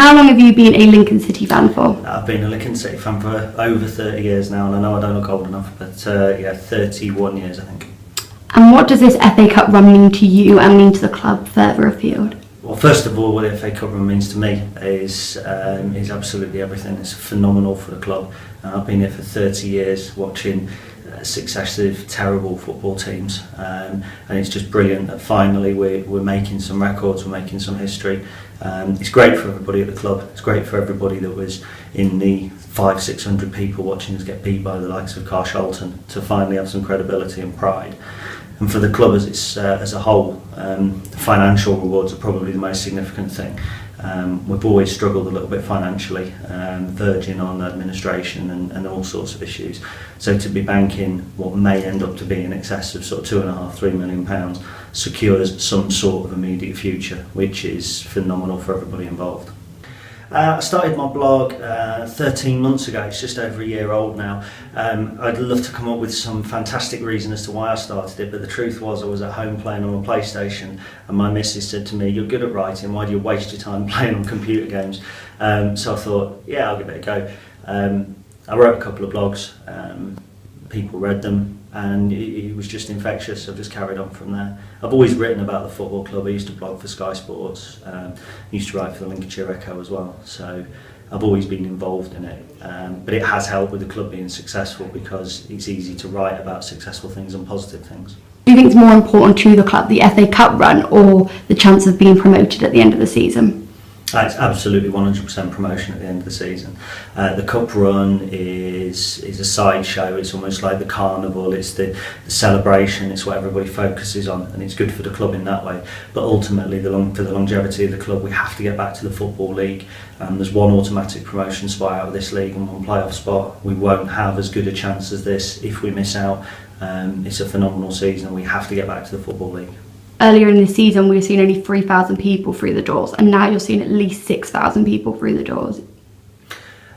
How long have you been a Lincoln City fan for? I've been a Lincoln City fan for over 30 years now, and I know I don't look old enough, but 31 years I think. And what does this FA Cup run mean to you and mean to the club further afield? Well, first of all, what the FA Cup run means to me is absolutely everything. It's phenomenal for the club. I've been here for 30 years watching successive terrible football teams, and it's just brilliant that finally we're making some records, we're making some history. It's great for everybody at the club. It's great for everybody that was in the 500-600 people watching us get beat by the likes of Carshalton to finally have some credibility and pride. And for the club as a whole, the financial rewards are probably the most significant thing. We've always struggled a little bit financially, verging on administration and all sorts of issues. So to be banking what may end up to be in excess of sort of £2.5–3 million secures some sort of immediate future, which is phenomenal for everybody involved. I started my blog 13 months ago. It's just over a year old now. I'd love to come up with some fantastic reason as to why I started it, but the truth was I was at home playing on a PlayStation, and my missus said to me, "You're good at writing, why do you waste your time playing on computer games?" So I thought, yeah, I'll give it a go. I wrote a couple of blogs, people read them, and it was just infectious. I've just carried on from there. I've always written about the football club. I used to blog for Sky Sports, used to write for the Lincolnshire Echo as well, so I've always been involved in it. But it has helped with the club being successful because it's easy to write about successful things and positive things. Do you think it's more important to the club, the FA Cup run, or the chance of being promoted at the end of the season? It's absolutely 100% promotion at the end of the season. The cup run is a sideshow. It's almost like the carnival. It's the celebration. It's what everybody focuses on, and it's good for the club in that way. But ultimately, for the longevity of the club, we have to get back to the Football League. There's one automatic promotion spot out of this league and one playoff spot. We won't have as good a chance as this if we miss out. It's a phenomenal season, and we have to get back to the Football League. Earlier in the season, we were seeing only 3,000 people through the doors, and now you're seeing at least 6,000 people through the doors.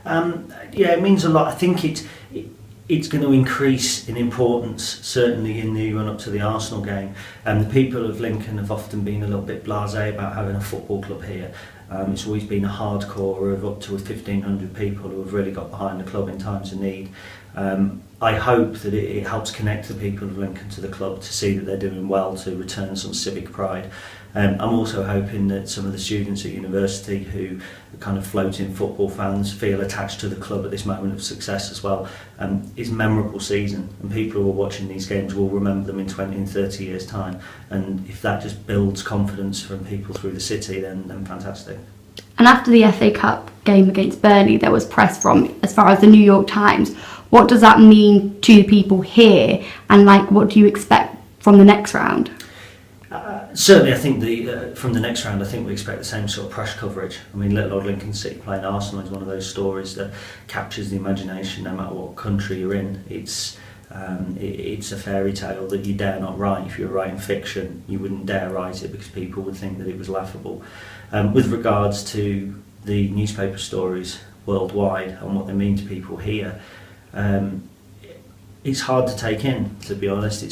Yeah, it means a lot. I think it's going to increase in importance, certainly in the run-up to the Arsenal game. The people of Lincoln have often been a little bit blasé about having a football club here. It's always been a hardcore of up to 1,500 people who have really got behind the club in times of need. I hope that it helps connect the people of Lincoln to the club to see that they're doing well, to return some civic pride. I'm also hoping that some of the students at university who are kind of floating football fans feel attached to the club at this moment of success as well. It's a memorable season, and people who are watching these games will remember them in 20 and 30 years' time. And if that just builds confidence from people through the city, then fantastic. And after the FA Cup game against Burnley, there was press from as far as the New York Times. What does that mean to the people here, and what do you expect from the next round? Certainly, I think from the next round, I think we expect the same sort of press coverage. I mean, little old Lincoln City playing Arsenal is one of those stories that captures the imagination no matter what country you're in. It's a fairy tale that you dare not write. If you were writing fiction, you wouldn't dare write it because people would think that it was laughable. With regards to the newspaper stories worldwide and what they mean to people here, it's hard to take in, to be honest.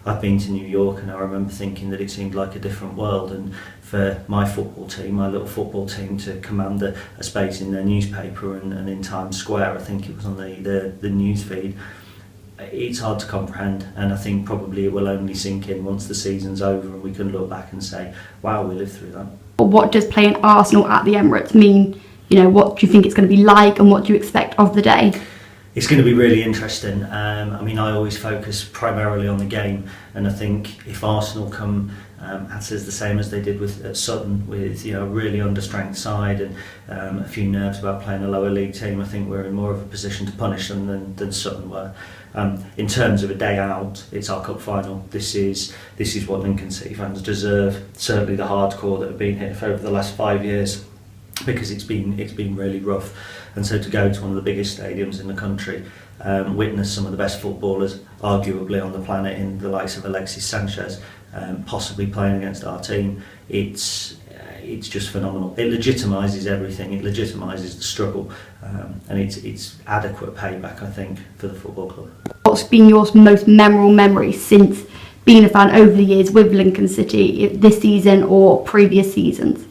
I've been to New York, and I remember thinking that it seemed like a different world, and for my football team, my little football team, to command a space in their newspaper and in Times Square, I think it was on the news feed, it's hard to comprehend, and I think probably it will only sink in once the season's over and we can look back and say, wow, we lived through that. What does playing Arsenal at the Emirates mean? What do you think it's going to be like, and what do you expect of the day? It's going to be really interesting. I always focus primarily on the game, and I think if Arsenal come at us the same as they did at Sutton, with a really understrength side and a few nerves about playing a lower league team, I think we're in more of a position to punish them than Sutton were. In terms of a day out, it's our cup final. This is what Lincoln City fans deserve. Certainly the hardcore that have been here for over the last 5 years, because it's been really rough. And so to go to one of the biggest stadiums in the country, witness some of the best footballers arguably on the planet in the likes of Alexis Sanchez, possibly playing against our team, it's just phenomenal. It legitimises everything. It legitimises the struggle, and it's adequate payback, I think, for the football club. What's been your most memorable memory since being a fan over the years with Lincoln City, this season or previous seasons?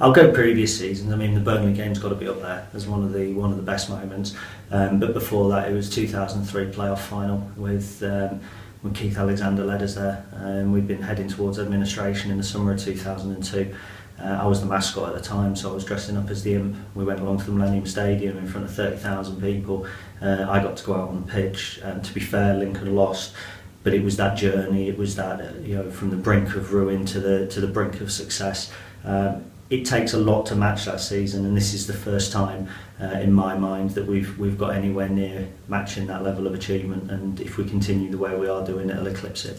I'll go previous seasons. I mean, the Burnley game's got to be up there as one of the best moments. But before that, it was 2003 playoff final with when Keith Alexander led us there. We'd been heading towards administration in the summer of 2002. I was the mascot at the time, so I was dressing up as the imp. We went along to the Millennium Stadium in front of 30,000 people. I got to go out on the pitch. To be fair, Lincoln lost, but it was that journey. It was that from the brink of ruin to the brink of success. It takes a lot to match that season, and this is the first time in my mind that we've got anywhere near matching that level of achievement. And if we continue the way we are doing, it'll eclipse it.